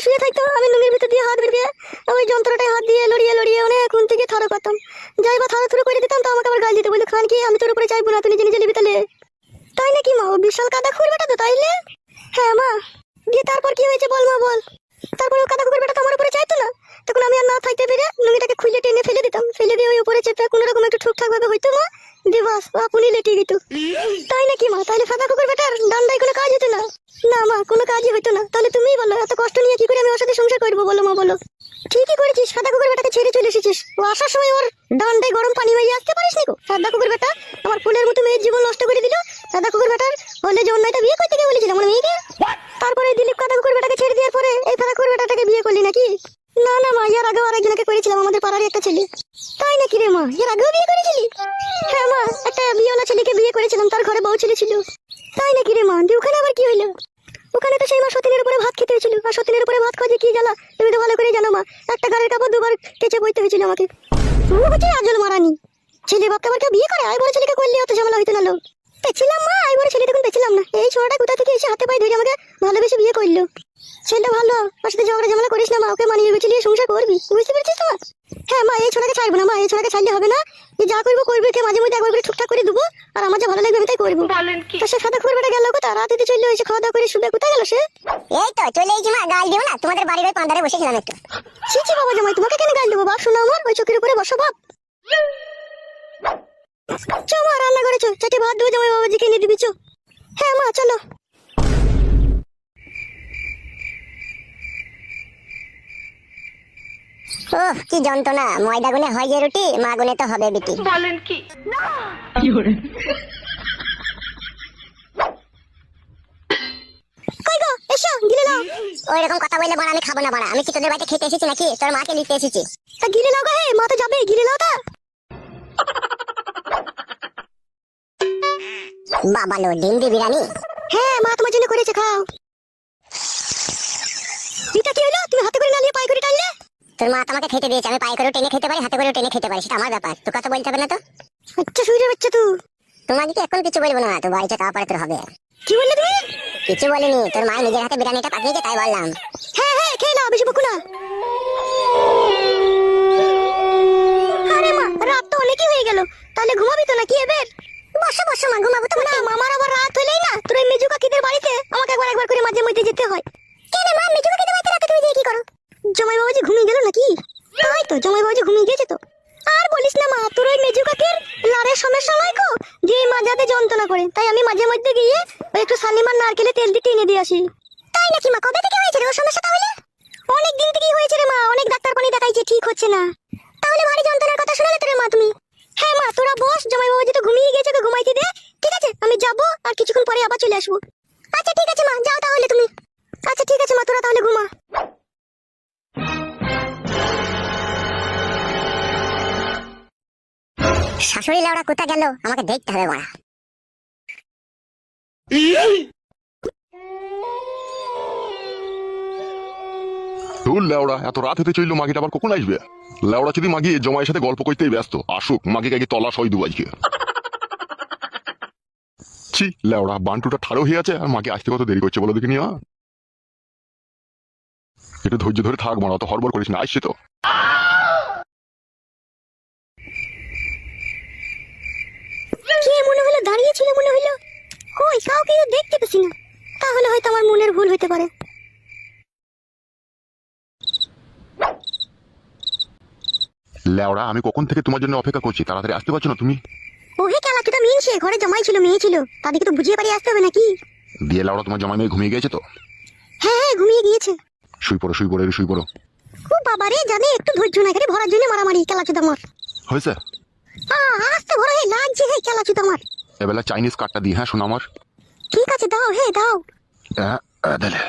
শুয়ে থাকতো, আমি লুঙ্গির ভিতর দিয়ে হাত ভিড়িয়ে ওই যন্ত্রটায় হাত দিয়ে লড়িয়ে লড়িয়ে অনেকক্ষণ থেকে থারো করতাম। যাই বা থারো থুরো করে দিতাম তো আমাকে আবার গাল দিতে বললো, খান কি আমি তোর উপরে চাইবো না, তুই নিজে নিজে নিবি তাহলে। তাই নাকি মা? ও বিশাল কাদা খুঁড় বেটা তো তাইলে। হ্যাঁ মা। দিয়ে তারপর কি হয়েছে বল মা বল। তারপর ও কাদা কুকুর বেটা তো আমার উপরে চাইতো না, তখন আমি আর না থাকতে পেরে লুঙ্গিটাকে খুলে টেনে ফেলে দিতাম, ফেলে দিয়ে ওই উপরে চেপে কোনো রকম একটু ঠিকঠাক ভাবে হইতো মা, দিয়ে বাস আপনি লেটে দিত। তাই নাকি মা? তাহলে সাদা কুকুর বেটার ডান্ডায় কোনো কাজ হতো না? না মা, কোনো কাজই হতো না। তাহলে তুমিই বলো, এত কষ্ট নিয়ে কি করে আমি ওর সাথে সংসার করবো বলো মা বলো। ঠিকই করেছিস, সাদা কুকুর বেটাকে ছেড়ে চলে এসেছিস। ও আসার সময় ওর ডান্ডায় গরম পানি মাইয়ে আসতে পারিস নি গো। সাদা কুকুর বেটা আমার ফুলের মতো মেয়ের জীবন নষ্ট করে দিল। সাদা কুকুর বেটার হলে যে অন্যটা বিয়ে করতে গিয়ে বলেছিলাম আমার মেয়েকে, তারপরে দিলীপ কাদা কুকুর বেটাকে ছেড়ে দেওয়ার পরে এই সাদা কুকুর বেটাটাকে বিয়ে করলি নাকি? না না মা, এর আগেও আরেকজনকে করেছিলাম, আমাদের পাড়ারই একটা ছেলে। তাই নাকি রে মা? এর আগেও বিয়ে করেছিলি? হ্যাঁ মা, একটা বিয়েওয়ালা ছেলেকে বিয়ে করেছিলাম, তার ঘরে বউ ছেলে ছিল। তাই নাকি রে মা? দিয়ে ওখানে আবার কি হইলো? ওখানে তো সেই মা সতীনের উপরে ভাত খেতে হয়েছিল, আর সতীনের উপরে ভাত খাওয়া যে কি জ্বালা তুমি তো ভালো করে জানো মা। একটা গাড়ির কাপড় দুবার কেচে বইতে হয়েছিল আমাকে। ও হচ্ছে আজল মারানি। ছেলে বাপকে আবার কেউ বিয়ে করে? আই বড় ছেলেকে করলে অত ঝামেলা হইতো না লো। পেছিলাম মা, আই বড় ছেলে তখন পেছিলাম না। এই ছোড়াটা কোথা থেকে এসে হাতে পায়ে ধরে আমাকে ভালোবেসে বিয়ে করলো। ছেলেটা ভালো, ওর সাথে ঝগড়া ঝামেলা করিস না মা, ওকে মানিয়ে গুছিয়ে সংসার করবি, বুঝতে পেরেছিস তো মা? হ্যাঁ মা, এই ছোড়াকে ছাড়বো না মা, এই ছোড়াকে ছাড়লে হবে না। যে যা করবো করবি, কে মাঝে মধ্যে একবার করে ঠিকঠাক করে দেবো, আর আমার যা ভালো লাগবে আমি তাই করবো। তো সে সাদা কুকুর বেটা গেল কোথা? রাতে চলে এসে খাওয়া দাওয়া করে শুবে, কোথায় গেল সে? এই তো চলে এসেছি মা, গাল দিও না, তোমাদের বাড়ির ওই পান্ডারে বসেছিলাম একটু। ছি ছি বাবা জামাই, তোমাকে কেন গাল দেবো বাপ? শোনো আমার, ওই চোখের উপরে বসো বাপ। চো মা, রান্না করেছো, চাটি ভাত দেবো জামাই বাবাজিকে এনে দিবি চো। হ্যাঁ মা চলো। ওহ কি যন্ত্রণা, ময়দা গুনে হয় যে রুটি, মা গুনে তো হবে বিটি। বলেন কি? কই গো, এসো গিলে নাও। ওই রকম কথা বললে বড় আমি খাবো না বড়, আমি কি তোদের বাড়িতে খেতে এসেছি নাকি তোর মাকে নিতে এসেছি? তা গিলে নাও গো, হে মা তো যাবে, গিলে নাও তা। বাবা লো, ডিম দি বিরিয়ানি। হ্যাঁ মা তোমার জন্য করেছে, খাও। এটা কি হলো? তুমি হাতে করে না নিয়ে পায়ে করে টানলে? তোর মা তোমাকে খেতে দিয়েছে, আমি পায়ে করে টেনে খেতে পারি, হাতে করে টেনে খেতে পারি, সেটা আমার ব্যাপার, তোর কথা বলতে হবে না তো। আচ্ছা শুয়ে বাচ্চা তুই। তোমাকে কি এখন কিছু বলবো না, তো বাড়িতে তারপরে তোর হবে। কি বললে তুমি? কিছু বলিনি, তোর মা নিজের হাতে বিরিয়ানিটা পাঠিয়েছে তাই বললাম। হ্যাঁ হ্যাঁ খেয়ে নাও, বেশি বকু না। আরে মা, রাত তো অনেকই হয়ে গেল, তাহলে ঘুমাবি তো নাকি এবার? বসো বসো মা, ঘুমাবো তো। না মামার আবার রাত হলেই না তোর এই মেজু কাকিদের বাড়িতে আমাকে একবার একবার করে মাঝে মধ্যে যেতে হয়। কেন মা, মিঠু কাকিদের বাড়িতে রাতে তুমি দিয়ে কি করো? জামাই বাবাজি ঘুমিয়ে গেল নাকি? তাই তো, জামাই বাবাজি ঘুমিয়ে গেছে তো। আর বলিস না মা, তোর ওই মেজু কাকির লারের সমস্যা নয় গো, যে এই মাজাতে যন্ত্রণা করে, তাই আমি মাঝে মধ্যে গিয়ে ওই একটু শালিমার নারকেলে তেল দিয়ে টেনে দিয়ে আসি। তাই নাকি মা? কবে থেকে হয়েছে রে ওর সমস্যা তাহলে? অনেক দিন থেকেই হয়েছে রে মা, অনেক ডাক্তার পানি দেখাইছে, ঠিক হচ্ছে না। তাহলে ভারী যন্ত্রণার কথা শোনালে তো রে মা তুমি। হ্যাঁ মা, তোরা বস, জামাই বাবাজি তো ঘুমিয়ে গেছে, তো ঘুমাইতে দে। ঠিক আছে, আমি যাবো, আর কিছুক্ষণ পরে আবার চলে আসবো। আচ্ছা ঠিক আছে মা, যাও তাহলে তুমি। আচ্ছা ঠিক আছে মা, তোরা তাহলে ঘুমা। শাশুড়ি লাউড়া কোথা গেল, আমাকে দেখতে হবে বড়া। তোর লেওড়া এত রাত হতে চইল, মাগিটা আবার কখন আসবে? লেওড়া যদি মাগি জমায়ের সাথে গল্প করতেই ব্যস্ত, আসুক মাগিকে আগে তলা সই দু আজকে। ছি লেওড়া, বান্টুটা ঠাড়ো হয়ে আছে আর মাকে আসতে কত দেরি করছে বলো দেখিনি। একটু ধৈর্য ধরে থাক মারা, অত হড়বড় করিস না, আসছে তো। কে মনে হলো দাঁড়িয়ে ছিল, মনে হলো কই কাউকে তো দেখতে পেছি না। তাহলে হয়তো আমার মনের ভুল হতে পারে। লেওড়া, আমি কখন থেকে তোমার জন্য অপেক্ষা করছি, তাড়াতাড়ি আসতে পারছো না তুমি? ওহে কেলা, তুই তো মিনছে, ঘরে জামাই ছিল, মেয়ে ছিল, তাদেরকে তো বুঝিয়ে পারিয়ে আসতে হবে নাকি? দিয়ে লেওড়া, তোমার জামাই মেয়ে ঘুমিয়ে গেছে তো? হ্যাঁ হ্যাঁ ঘুমিয়ে গিয়েছে। শুই পড়ো শুই পড়ো, শুই পড়ো। ও বাবা রে, জানে একটু ধৈর্য না করে ভরার জন্য মারামারি, কেলা চুদা আমার। হয়েছে? আস্তে ভরা, হে লাগছে, হে কেলা চুদা আমার। এবেলা চাইনিজ কার্ডটা দিই, হ্যাঁ শোনো আমার। ঠিক আছে দাও, হে দাও। দিলে